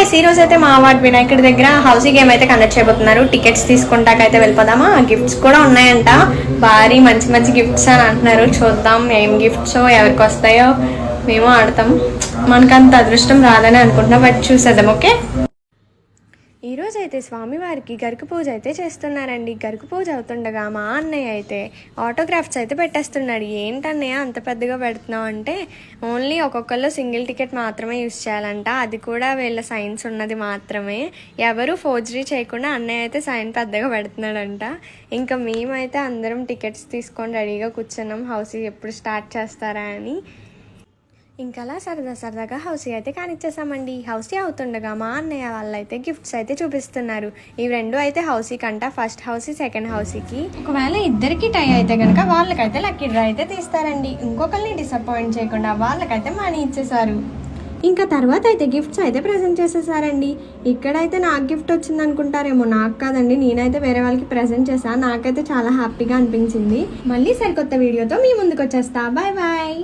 Guys, ఈ రోజు అయితే మా వార్డ్ వినాయకుడి దగ్గర హౌసీ గేమ్ అయితే కండక్ట్ చేయబోతున్నారు. టికెట్స్ తీసుకుంటాకైతే వెళ్ళిపోదామా. గిఫ్ట్స్ కూడా ఉన్నాయంట, భారీ మంచి మంచి గిఫ్ట్స్ అని అంటున్నారు. చూద్దాం ఏం గిఫ్ట్స్ ఎవరికి వస్తాయో. మేము ఆడతాం, మనకంత అదృష్టం రాదని అనుకుంటున్నాం, బట్ చూసేద్దాం. ఓకే, ఈరోజు అయితే స్వామివారికి గరుకు పూజ అయితే చేస్తున్నారండి. గరుకు పూజ అవుతుండగా మా అన్నయ్య అయితే ఆటోగ్రాఫ్స్ అయితే పెట్టేస్తున్నాడు. ఏంటన్నయ్య అంత పెద్దగా పెడుతున్నావు అంటే, ఓన్లీ ఒక్కొక్కళ్ళు సింగిల్ టికెట్ మాత్రమే యూజ్ చేయాలంట, అది కూడా వీళ్ళ సైన్స్ ఉన్నది మాత్రమే, ఎవరు ఫోర్జరీ చేయకుండా అన్నయ్య అయితే సైన్ పెద్దగా పెడుతున్నాడంట. ఇంకా మేమైతే అందరం టికెట్స్ తీసుకొని రెడీగా కూర్చున్నాం, హౌసీ ఎప్పుడు స్టార్ట్ చేస్తారా అని. ఇంకా అలా సరదాగా హౌసీ అయితే కానిచ్చేసామండి. హౌసీ అవుతుండగా మా అన్నయ్య వాళ్ళైతే గిఫ్ట్స్ అయితే చూపిస్తున్నారు. ఇవి రెండు అయితే హౌసీ కంట, ఫస్ట్ హౌసీ సెకండ్ హౌసీకి. ఒకవేళ ఇద్దరికి టై అయితే కనుక వాళ్ళకైతే లక్కీ డ్రా అయితే తీస్తారండి. ఇంకొకరిని డిసప్పాయింట్ చేయకుండా వాళ్ళకైతే మనీ ఇచ్చేసారు. ఇంకా తర్వాత అయితే గిఫ్ట్స్ అయితే ప్రజెంట్ చేసేసారండి. ఇక్కడైతే నాకు గిఫ్ట్ వచ్చింది అనుకుంటారేమో, నాకు కాదండి, నేనైతే వేరే వాళ్ళకి ప్రజెంట్ చేశాను. నాకైతే చాలా హ్యాపీగా అనిపించింది. మళ్ళీ సరికొత్త వీడియోతో మీ ముందుకు వచ్చేస్తా. Bye bye.